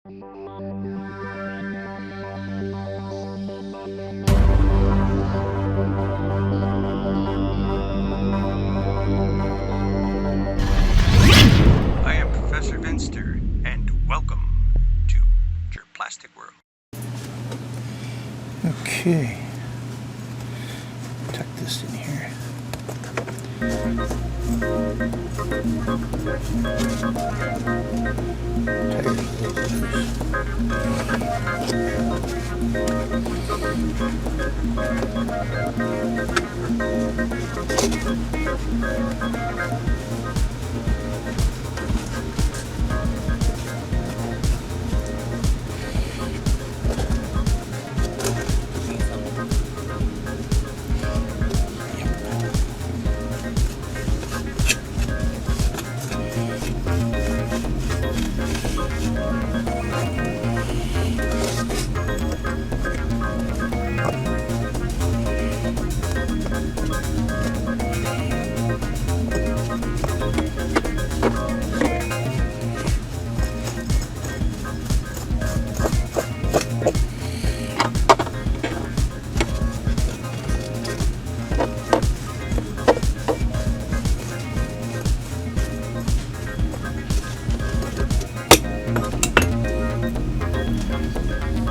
I am Professor Vinster, and welcome to Jurplastic World. Okay, tuck this in here. Tires a little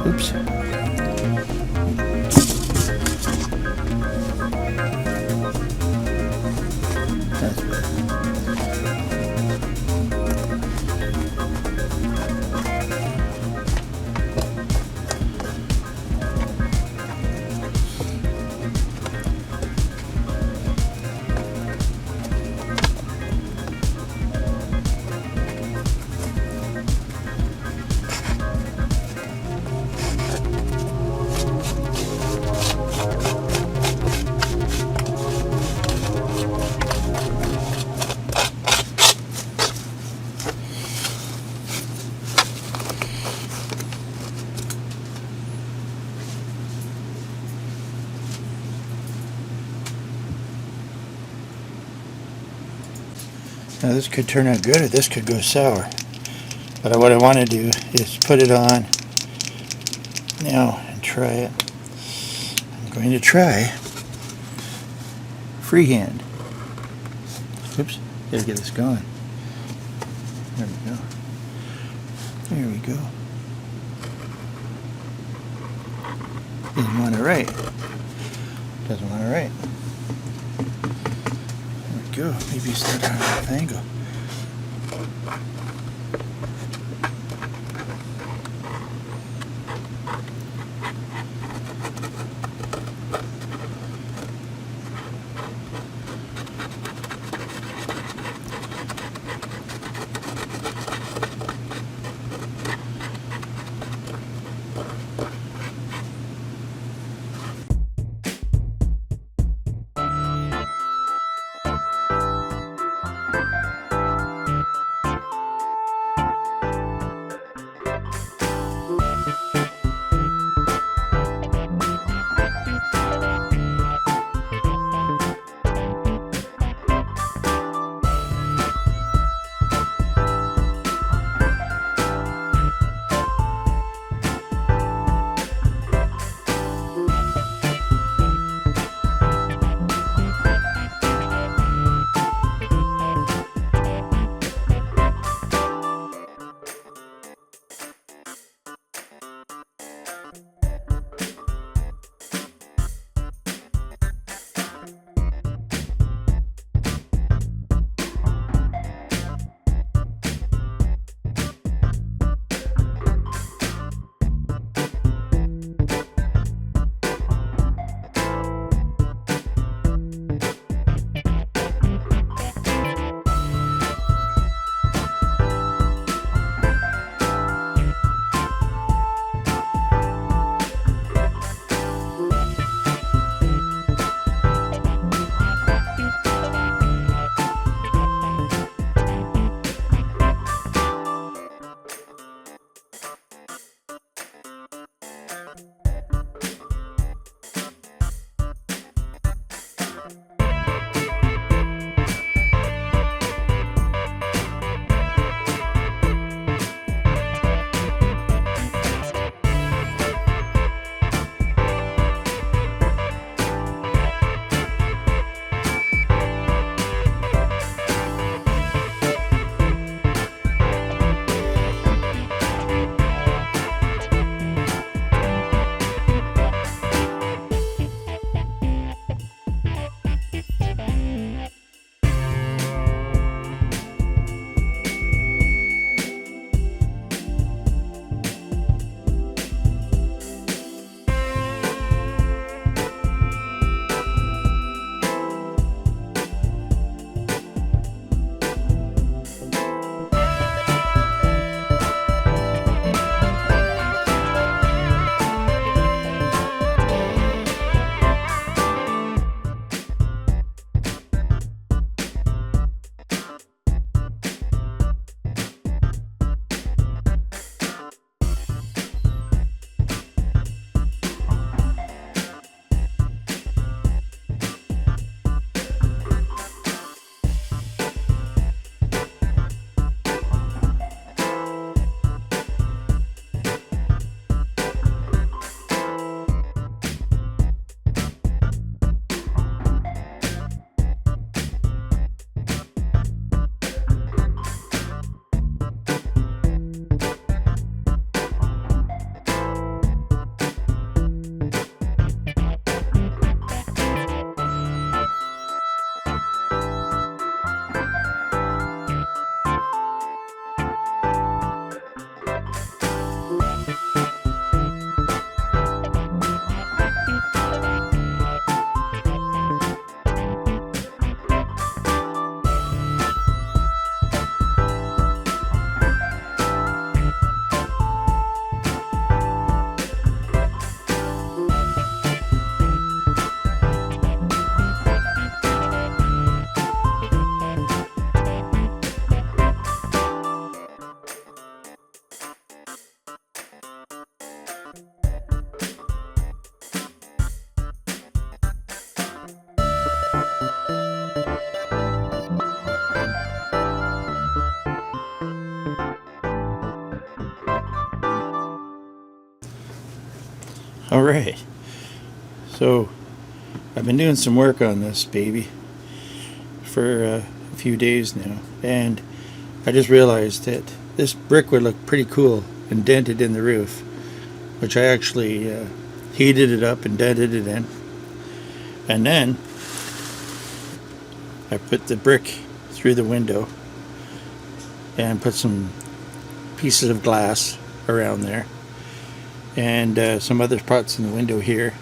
oops. That's better. Now this could turn out good, or this could go sour. But what I want to do is put it on now and try it. I'm going to try freehand. Oops, gotta get this going. There we go. There we go. Doesn't want to write. Doesn't want to write. There we go. Maybe start on an angle. Alright, so I've been doing some work on this baby for a few days now, and I just realized that this brick would look pretty cool indented in the roof, which I actually heated it up and dented it in, and then I put the brick through the window and put some pieces of glass around there and some other spots in the window here.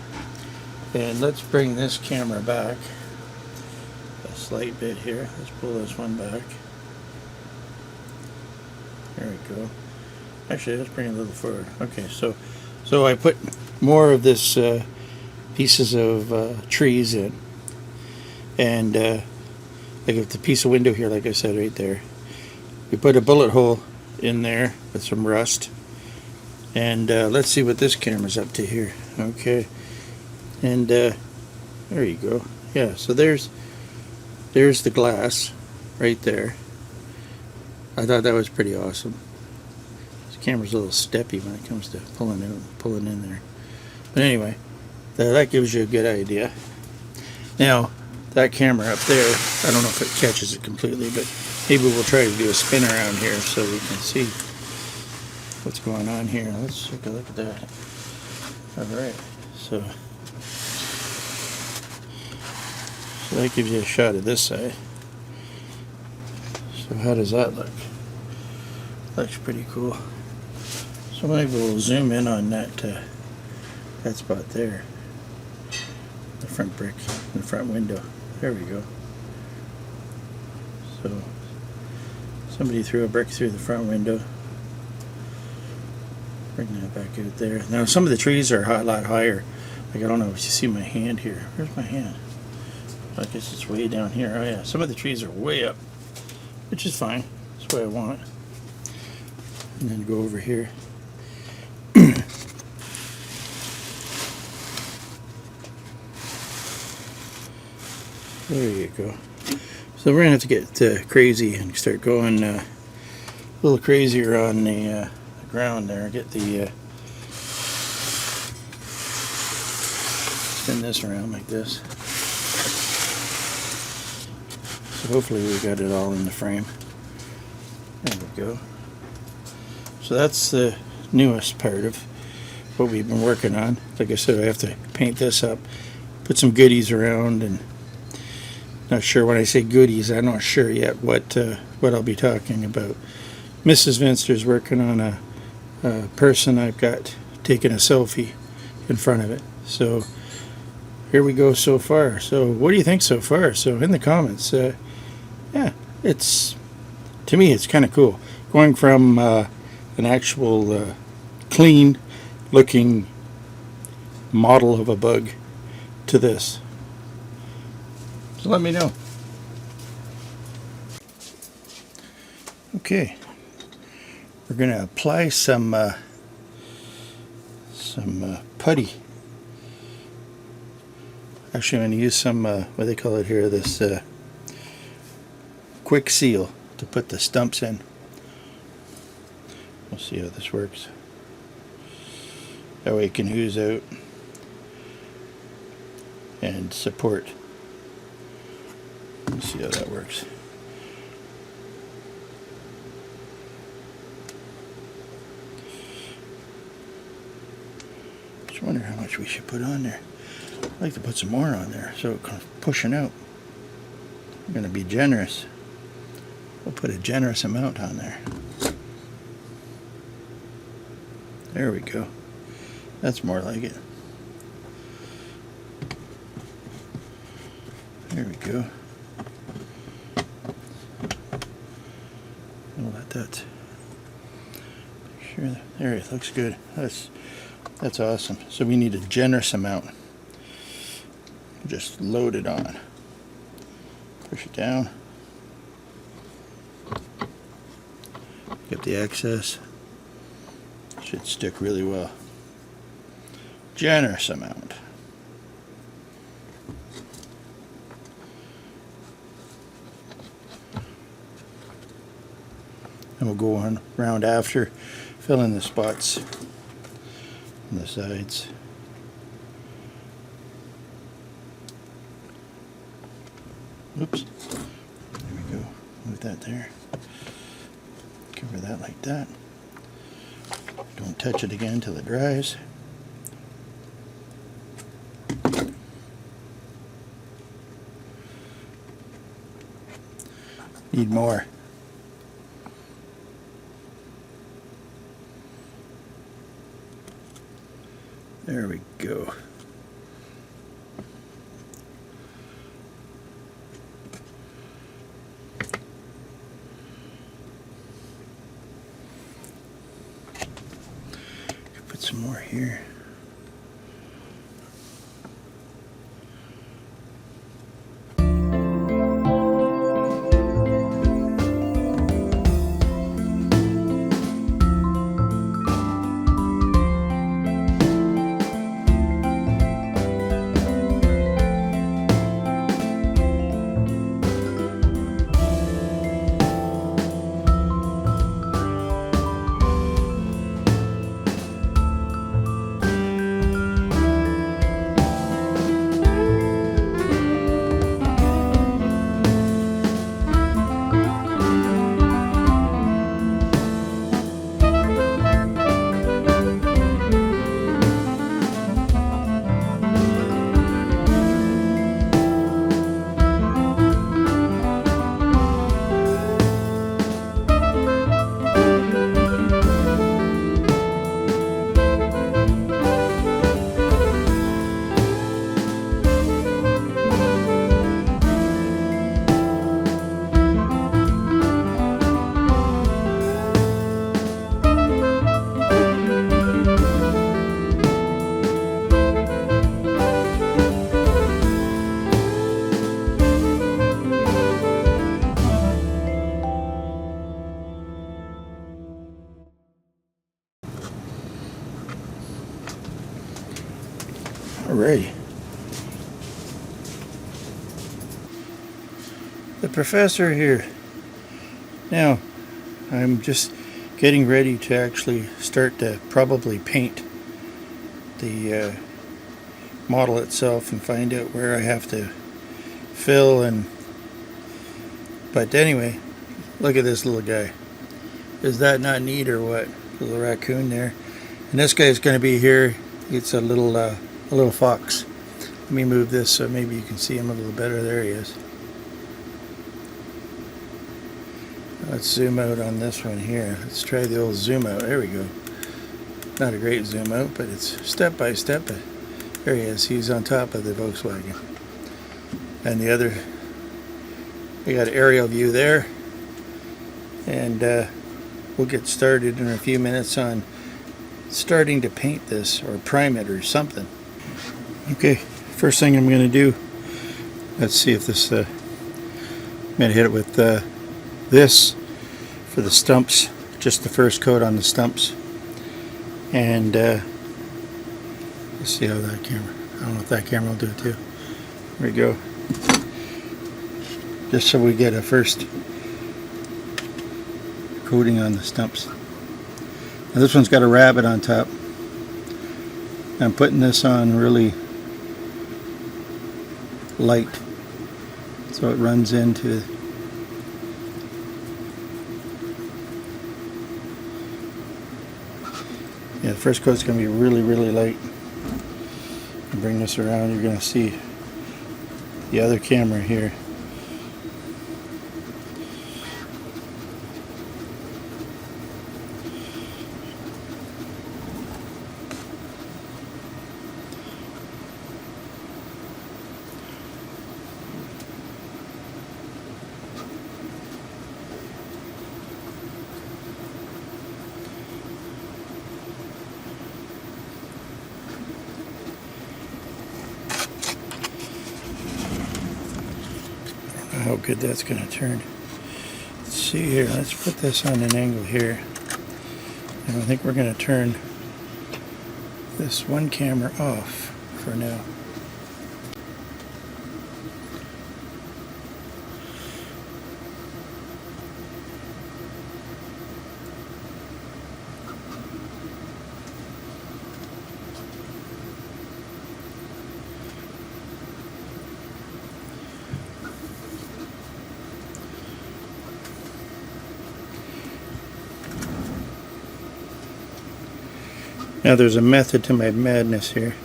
And let's bring this camera back a slight bit here. Let's pull this one back. There we go. Actually, let's bring it a little forward. Okay, so I put more of this pieces of trees in, and like with the piece of window here, like I said right there, we put a bullet hole in there with some rust. And let's see what this camera's up to here. Okay, and there you go. Yeah, so there's the glass right there. I thought that was pretty awesome. This camera's a little steppy when it comes to pulling in there. But anyway, that gives you a good idea. Now, that camera up there, I don't know if it catches it completely, but maybe we'll try to do a spin around here so we can see what's going on here. Let's take a look at that. Alright, so that gives you a shot of this side. So how does that look? Looks pretty cool. So maybe we'll zoom in on that spot there. The front brick, the front window. There we go. So somebody threw a brick through the front window. Bring that back out there. Now some of the trees are a lot higher. Like I don't know if you see my hand here. Where's my hand? I guess it's way down here. Oh yeah, some of the trees are way up, which is fine. That's what I want. And then go over here. There you go. So we're gonna have to get crazy and start going a little crazier on the ground there. Get the spin this around like this. So hopefully we got it all in the frame. There we go. So that's the newest part of what we've been working on. Like I said, I have to paint this up, put some goodies around, and not sure when I say goodies, I'm not sure yet what I'll be talking about. Mrs. Vinster's working on a person I've got taking a selfie in front of it. So here we go so far. So what do you think so far? So in the comments, yeah, to me it's kind of cool. Going from an actual clean looking model of a bug to this. So let me know. Okay, we're going to apply some putty. Actually, I'm going to use some what they call it here, this quick seal to put the stumps in. We'll see how this works. That way it can ooze out and support. Let's see how that works. Just wonder how much we should put on there. I'd like to put some more on there so it comes pushing out. I'm going to be generous. We'll put a generous amount on there. There we go. That's more like it. There we go. We'll let that. Make sure that, there it looks good. That's awesome. So we need a generous amount. Just load it on. Push it down. Get the excess. Should stick really well. Generous amount. And we'll go on around after, fill in the spots on the sides. Oops. There we go. Move that there. Cover that like that. Don't touch it again until it dries. Need more. There we go. Put some more here. Alrighty. The professor here. Now, I'm just getting ready to actually start to probably paint the model itself and find out where I have to fill but anyway, look at this little guy. Is that not neat or what? Little raccoon there. And this guy's going to be here. It's a little fox. Let me move this so maybe you can see him a little better. There he is. Let's zoom out on this one here. Let's try the old zoom out. There we go. Not a great zoom out, but it's step by step. But there he is. He's on top of the Volkswagen. And the other, we got an aerial view there. And we'll get started in a few minutes on starting to paint this or prime it or something. Okay, first thing I'm going to do, let's see if this, I'm going to hit it with this for the stumps, just the first coat on the stumps. And let's see how that camera, I don't know if that camera will do it too. There we go. Just so we get a first coating on the stumps. Now this one's got a rabbit on top. I'm putting this on really light so it runs into the first coat's going to be really light. I'll bring this around, you're going to see the other camera here. How good that's going to turn. Let's see here. Let's put this on an angle here. And I think we're going to turn this one camera off for now. Now there's a method to my madness here.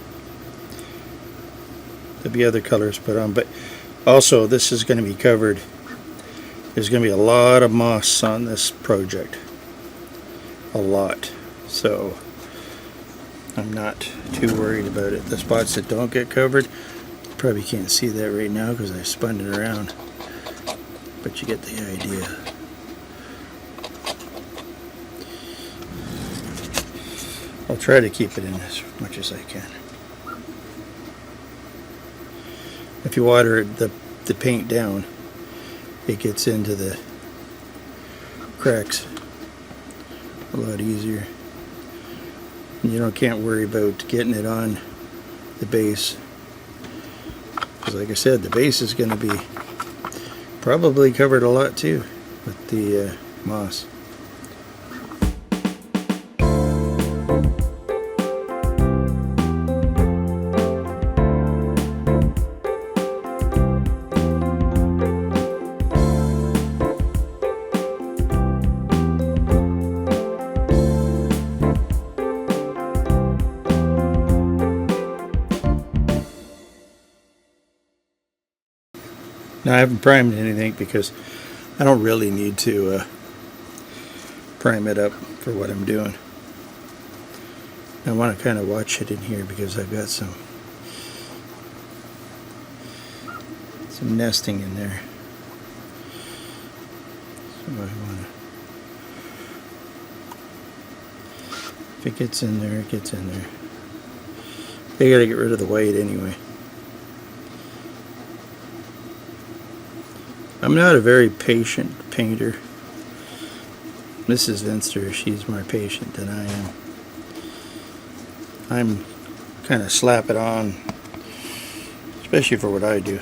There'll be other colors put on, but also this is going to be covered. There's going to be a lot of moss on this project. A lot. So I'm not too worried about it. The spots that don't get covered, you probably can't see that right now because I spun it around. But you get the idea. I'll try to keep it in as much as I can. If you water the paint down, it gets into the cracks a lot easier. You can't worry about getting it on the base, because like I said, the base is going to be probably covered a lot too with the moss. Now I haven't primed anything because I don't really need to prime it up for what I'm doing. I want to kind of watch it in here because I've got some nesting in there. So I want to, if it gets in there, it gets in there. They got to get rid of the white anyway. I'm not a very patient painter. Mrs. Vinster, she's more patient than I am. I'm kind of slap it on, especially for what I do.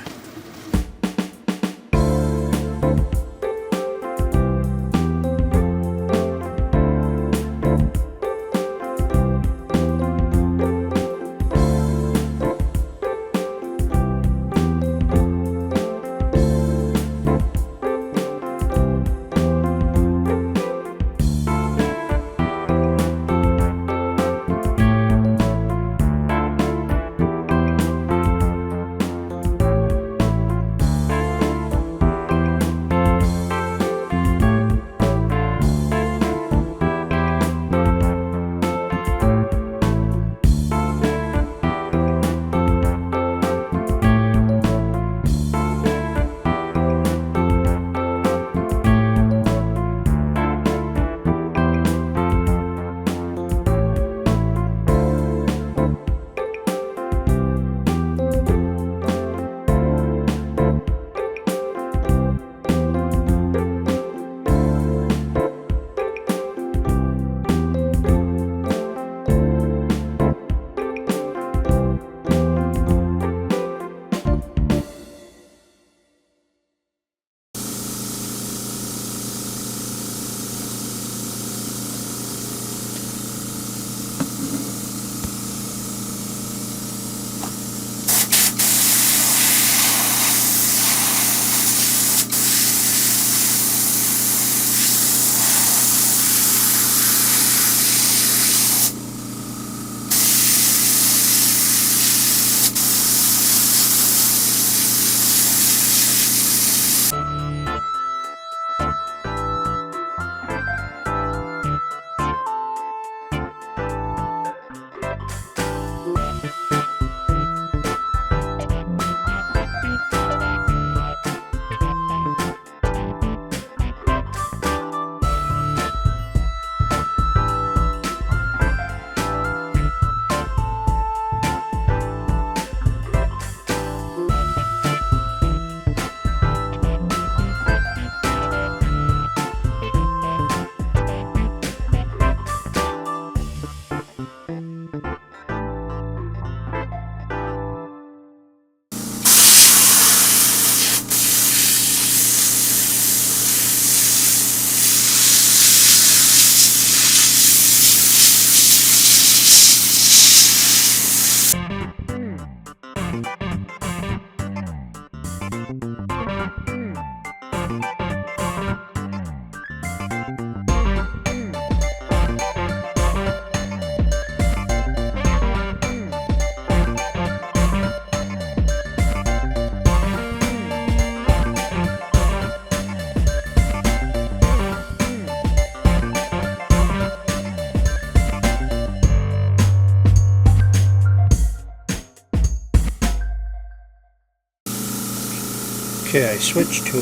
Okay, I switched to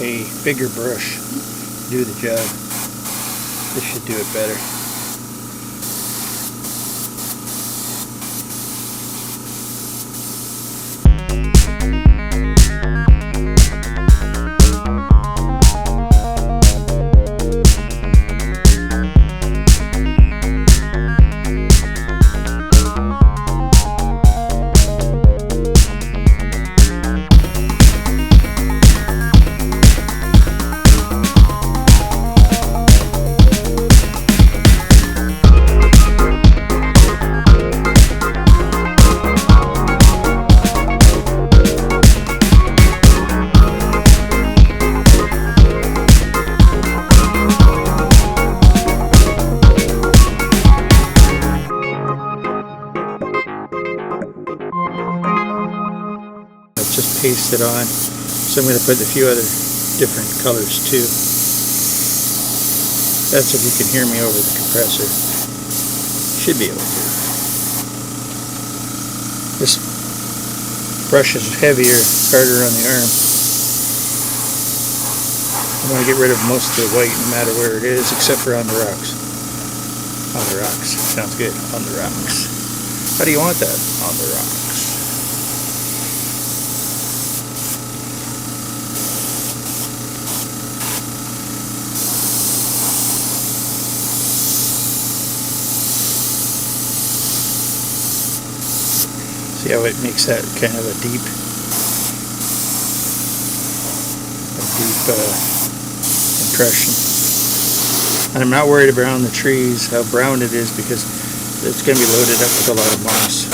a bigger brush to do the job. This should do it better. Just paste it on. So I'm going to put a few other different colors too. That's if you can hear me over the compressor. Should be able to. This brush is heavier, harder on the arm. I want to get rid of most of the white no matter where it is, except for on the rocks. On the rocks. Sounds good. On the rocks. How do you want that? On the rocks. See how it makes that kind of a deep impression. And I'm not worried about the trees, how brown it is, because it's going to be loaded up with a lot of moss.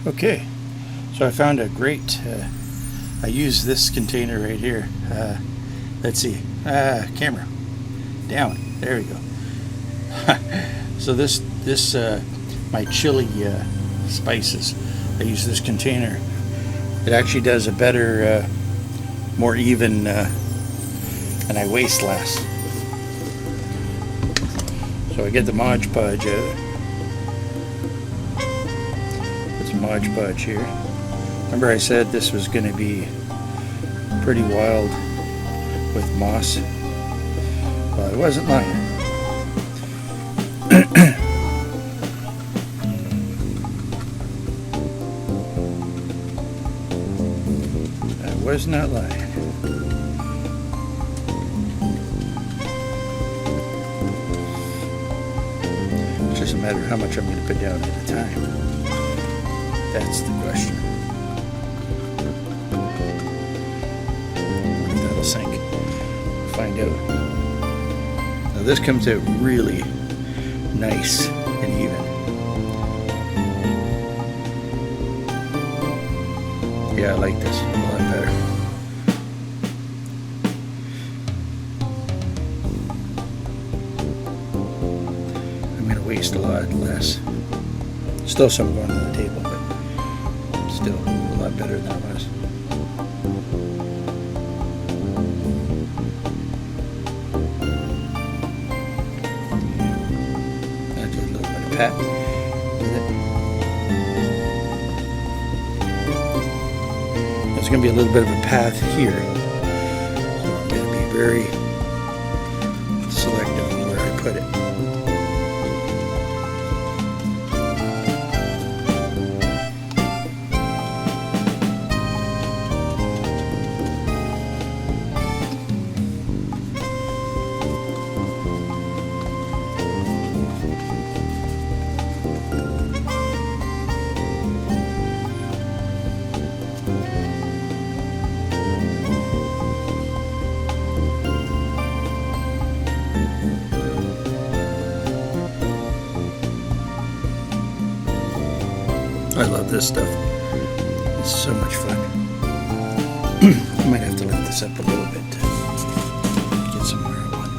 Okay, so I found a great, I use this container right here. Let's see, camera, down, there we go. So this my chili spices, I use this container. It actually does a better, more even, and I waste less. So I get the Mod Podge out. Mod Podge here. Remember I said this was going to be pretty wild with moss? Well, I wasn't lying. I was not lying. It doesn't matter how much I'm going to put down at a time. That's the question. Wonder if that'll sink. We'll find out. Now this comes out really nice and even. Yeah, I like this a lot better. I'm going to waste a lot less. Still some going on the table, but still a lot better than it was. I did a little bit of pat with it. There's going to be a little bit of a path here. So I'm going to be very selective where put it. I love this stuff. It's so much fun. I might have to lift this up a little bit to get somewhere I want.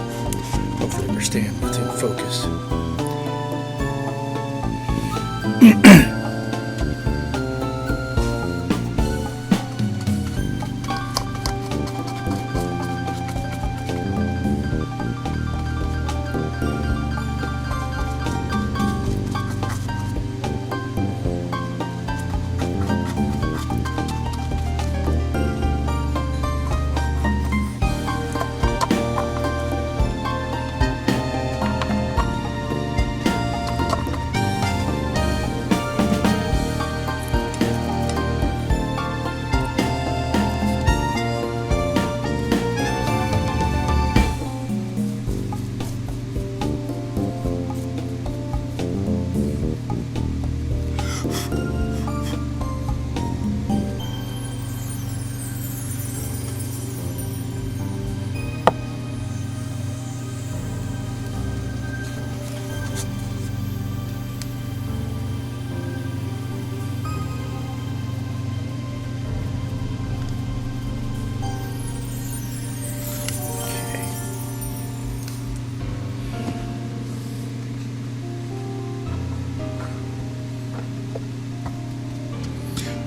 Underneath. Hopefully we're staying within focus.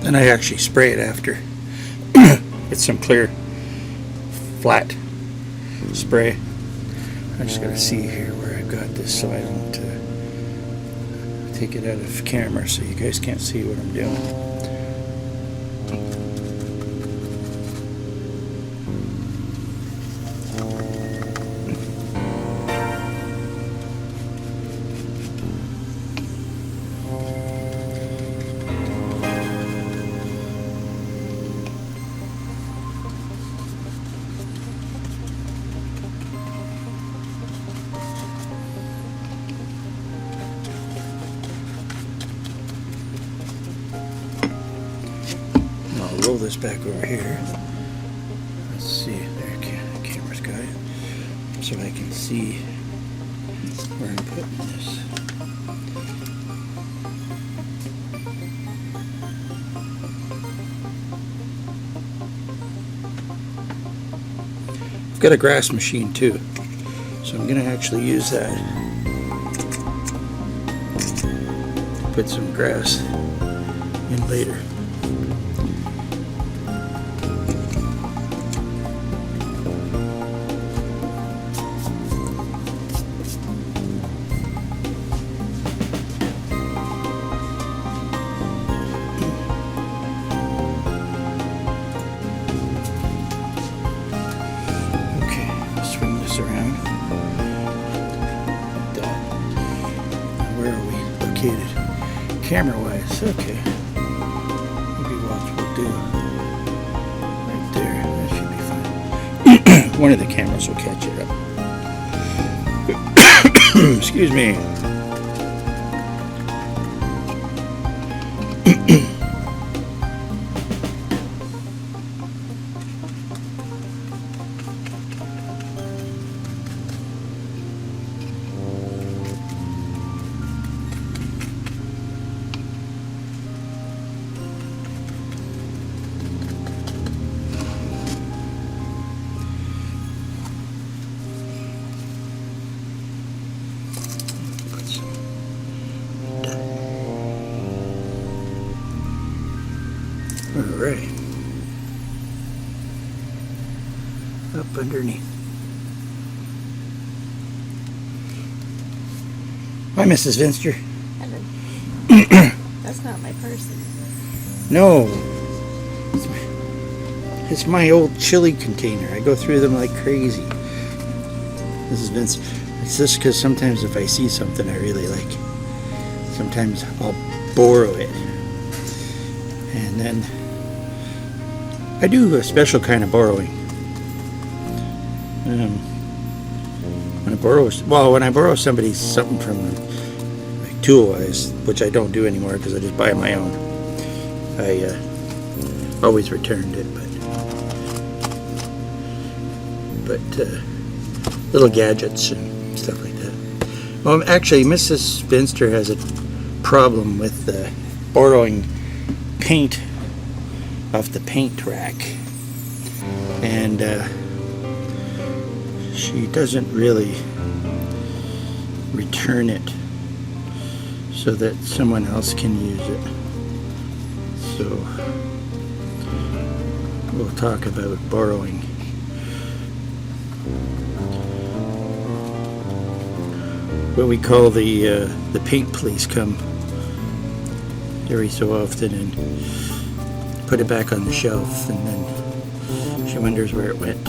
Then I actually spray it after. It's some clear, flat spray. I just gotta see here where I've got this so I don't take it out of camera so you guys can't see what I'm doing. Roll this back over here. Let's see, there, camera's got it, so I can see where I'm putting this. I've got a grass machine too, so I'm going to actually use that. Put some grass in later. Around like that. Where are we located camera wise? Okay, maybe what we'll do right there, that should be fine. One of the cameras will catch it up. Excuse me. Alright. Up underneath. Hi, Mrs. Vinster. Hello. That's not my person. No. It's my old chili container. I go through them like crazy. This is Vince. It's just because sometimes if I see something I really like, sometimes I'll borrow it. And then I do a special kind of borrowing. When I borrow somebody something from like tool-wise, which I don't do anymore because I just buy my own, I always returned it, but little gadgets and stuff like that. Well, actually, Mrs. Finster has a problem with borrowing paint off the paint rack, and she doesn't really return it so that someone else can use it. So we'll talk about borrowing. What we call the paint police come every so often and put it back on the shelf, and then she wonders where it went.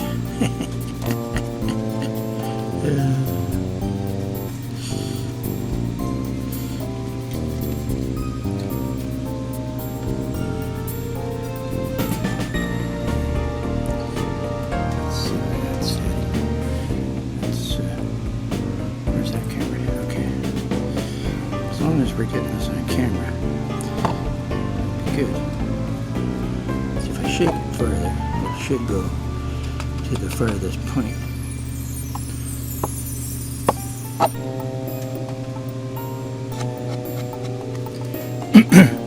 Where's that camera? Okay. As long as we're getting this on camera, good. So if I shake it further, it should go to the furthest point.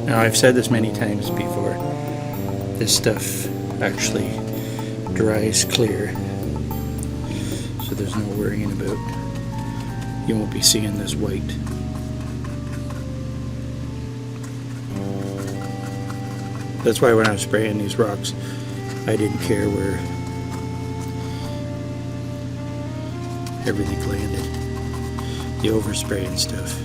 Now, I've said this many times before, this stuff actually dries clear, so there's no worrying about, you won't be seeing this white. That's why when I was spraying these rocks, I didn't care where everything landed, the overspray and stuff.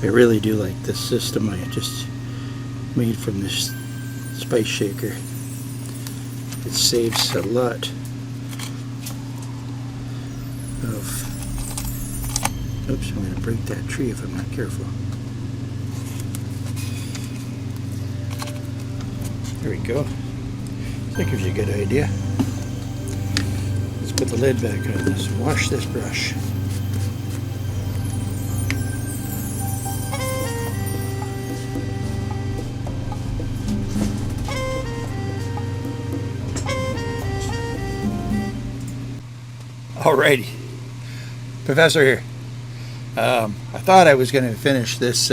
I really do like this system I just made from this spice shaker. It saves a lot of... Oops, I'm going to break that tree if I'm not careful. There we go. That gives you a good idea. Let's put the lid back on this and wash this brush. Alrighty, Professor here. I thought I was going to finish this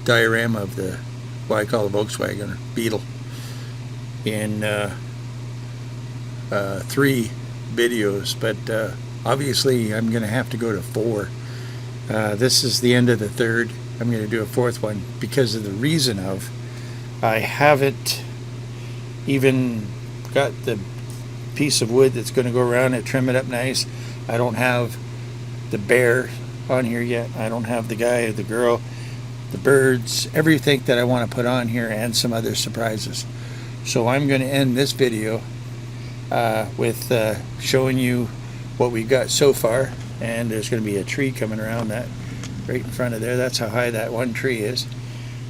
diorama of the what I call the Volkswagen Beetle in 3 videos, but obviously I'm going to have to go to 4. This is the end of the 3rd. I'm going to do a 4th one because of the reason of I haven't even got the piece of wood that's going to go around it, trim it up nice. I don't have the bear on here yet. I don't have the guy or the girl, the birds, everything that I want to put on here, and some other surprises. So I'm going to end this video with showing you what we've got so far, and there's going to be a tree coming around that right in front of there. That's how high that one tree is.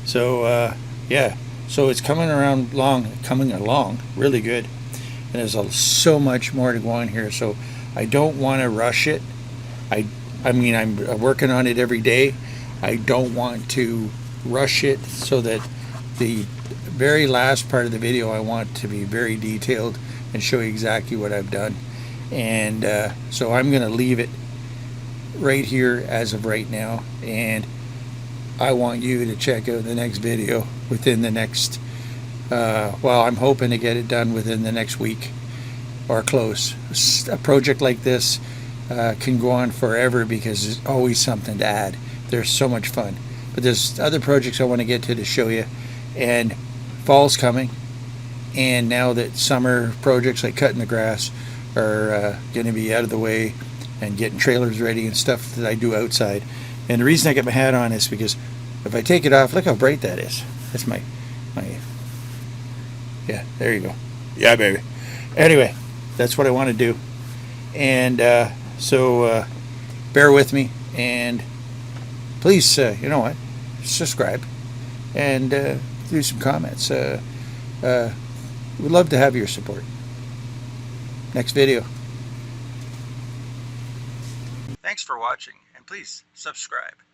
So yeah, so it's coming along really good, and there's so much more to go on here, so I don't want to rush it. I mean, I'm working on it every day. I don't want to rush it, so that the very last part of the video I want to be very detailed and show you exactly what I've done. And so I'm going to leave it right here as of right now, and I want you to check out the next video within the next well, I'm hoping to get it done within the next week or close. A project like this can go on forever because there's always something to add. They're so much fun. But there's other projects I want to get to show you. And fall's coming. And now that summer projects like cutting the grass are going to be out of the way, and getting trailers ready and stuff that I do outside. And the reason I got my hat on is because if I take it off, look how bright that is. That's my yeah, there you go. Yeah, baby. Anyway, that's what I want to do. And so bear with me, and please, you know what, subscribe and do some comments. We'd love to have your support. Next video. Thanks for watching, and please subscribe.